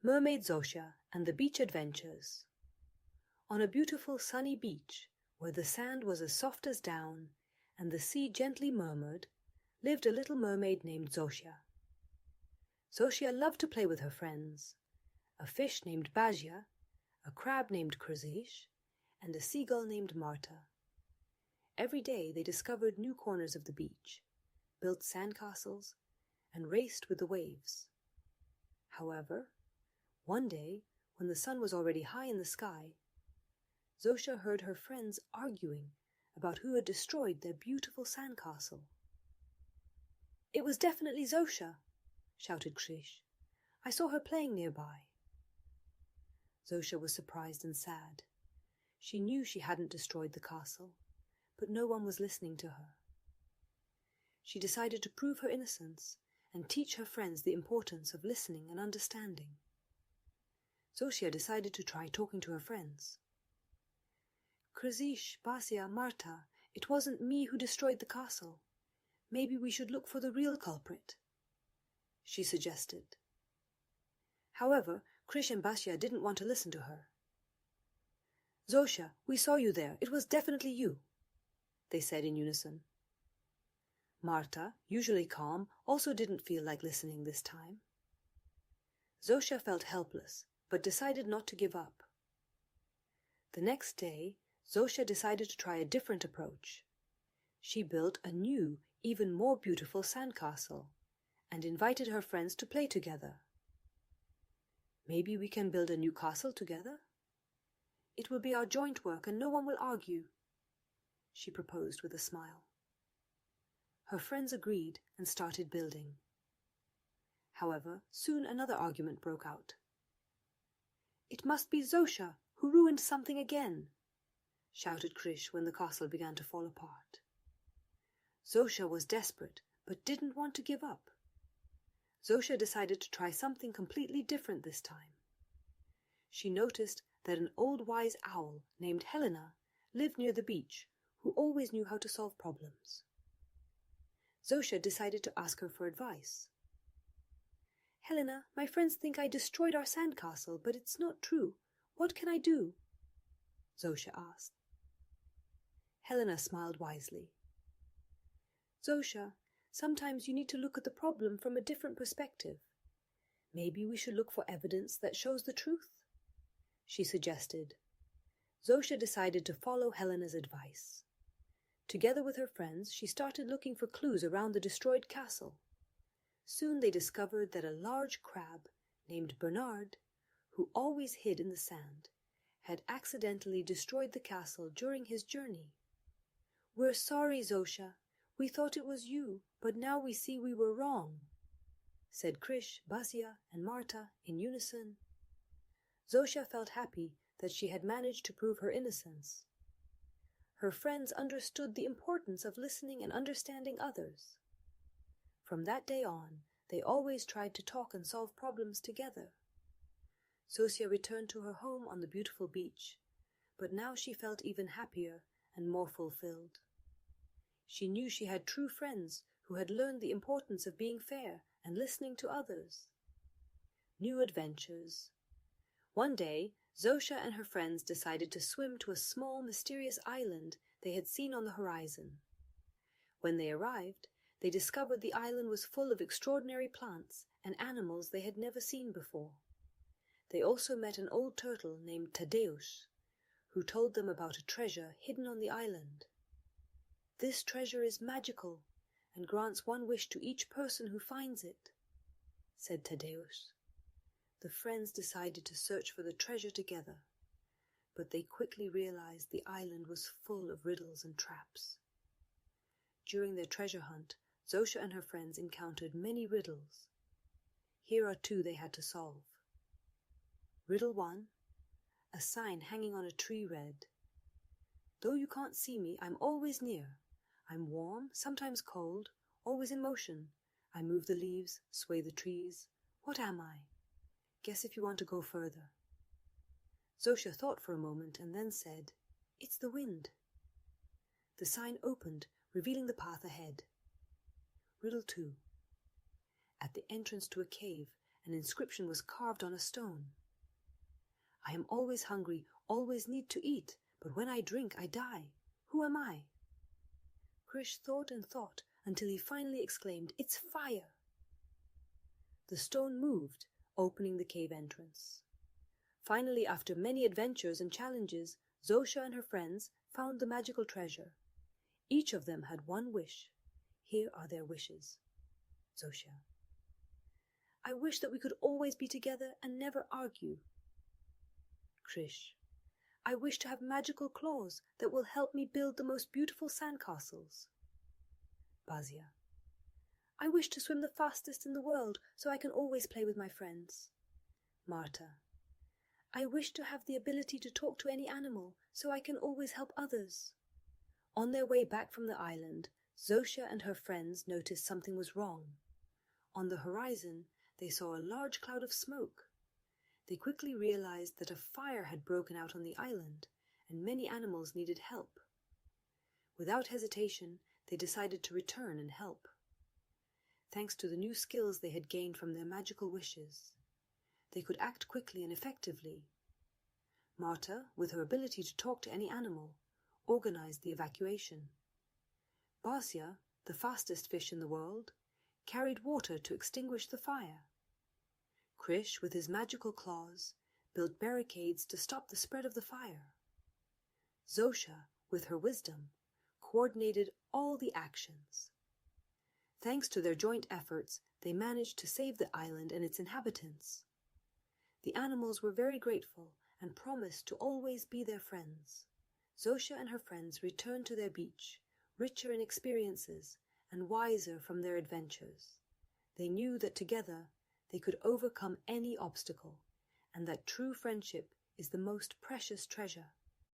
Mermaid Zosia and the Beach Adventures. On a beautiful sunny beach, where the sand was as soft as down and the sea gently murmured, lived a little mermaid named Zosia. Zosia loved to play with her friends, a fish named Bazia, a crab named Krzish, and a seagull named Marta. Every day they discovered new corners of the beach, built sandcastles, and raced with the waves. However, one day, when the sun was already high in the sky, Zosia heard her friends arguing about who had destroyed their beautiful sandcastle. "It was definitely Zosia," shouted Krzish. "I saw her playing nearby." Zosia was surprised and sad. She knew she hadn't destroyed the castle, but no one was listening to her. She decided to prove her innocence and teach her friends the importance of listening and understanding. Zosia decided to try talking to her friends. "Krzish, Bazia, Marta, it wasn't me who destroyed the castle. Maybe we should look for the real culprit," she suggested. However, Krzish and Bazia didn't want to listen to her. "Zosia, we saw you there. It was definitely you," they said in unison. Marta, usually calm, also didn't feel like listening this time. Zosia felt helpless, but decided not to give up. The next day, Zosia decided to try a different approach. She built a new, even more beautiful sandcastle, and invited her friends to play together. "Maybe we can build a new castle together? It will be our joint work and no one will argue," she proposed with a smile. Her friends agreed and started building. However, soon another argument broke out. "It must be Zosia who ruined something again," shouted Krzish when the castle began to fall apart. Zosia was desperate but didn't want to give up. Zosia decided to try something completely different this time. She noticed that an old wise owl named Helena lived near the beach, who always knew how to solve problems. Zosia decided to ask her for advice. "Helena, my friends think I destroyed our sandcastle, but it's not true. What can I do?" Zosia asked. Helena smiled wisely. "Zosia, sometimes you need to look at the problem from a different perspective. Maybe we should look for evidence that shows the truth," she suggested. Zosia decided to follow Helena's advice. Together with her friends, she started looking for clues around the destroyed castle. Soon they discovered that a large crab named Bernard, who always hid in the sand, had accidentally destroyed the castle during his journey. "We're sorry, Zosia. We thought it was you, but now we see we were wrong," said Krzish, Bazia, and Marta in unison. Zosia felt happy that she had managed to prove her innocence. Her friends understood the importance of listening and understanding others. From that day on, they always tried to talk and solve problems together. Zosia returned to her home on the beautiful beach, but now she felt even happier and more fulfilled. She knew she had true friends who had learned the importance of being fair and listening to others. New adventures. One day, Zosia and her friends decided to swim to a small, mysterious island they had seen on the horizon. When they arrived, they discovered the island was full of extraordinary plants and animals they had never seen before. They also met an old turtle named Tadeusz, who told them about a treasure hidden on the island. "This treasure is magical and grants one wish to each person who finds it," said Tadeusz. The friends decided to search for the treasure together, but they quickly realized the island was full of riddles and traps. During their treasure hunt, Zosia and her friends encountered many riddles. Here are two they had to solve. Riddle 1. A sign hanging on a tree read, "Though you can't see me, I'm always near. I'm warm, sometimes cold, always in motion. I move the leaves, sway the trees. What am I? Guess if you want to go further." Zosia thought for a moment and then said, "It's the wind." The sign opened, revealing the path ahead. Riddle 2. At the entrance to a cave, An inscription was carved on a stone. "I am always hungry, always need to eat, but when I drink I die. Who am I?" Krish thought and thought until he finally exclaimed, "It's fire!" The stone moved, opening the cave entrance. Finally, after many adventures and challenges, Zosia and her friends found the magical treasure. Each of them had one wish. Here are their wishes. Zosia: "I wish that we could always be together and never argue." Krish: "I wish to have magical claws that will help me build the most beautiful sandcastles." Basia: "I wish to swim the fastest in the world so I can always play with my friends." Marta: "I wish to have the ability to talk to any animal so I can always help others." On their way back from the island, Zosia and her friends noticed something was wrong. On the horizon, they saw a large cloud of smoke. They quickly realized that a fire had broken out on the island, and many animals needed help. Without hesitation, they decided to return and help. Thanks to the new skills they had gained from their magical wishes, they could act quickly and effectively. Marta, with her ability to talk to any animal, organized the evacuation. Basia, the fastest fish in the world, carried water to extinguish the fire. Krish, with his magical claws, built barricades to stop the spread of the fire. Zosia, with her wisdom, coordinated all the actions. Thanks to their joint efforts, they managed to save the island and its inhabitants. The animals were very grateful and promised to always be their friends. Zosia and her friends returned to their beach, richer in experiences and wiser from their adventures. They knew that together they could overcome any obstacle, and that true friendship is the most precious treasure.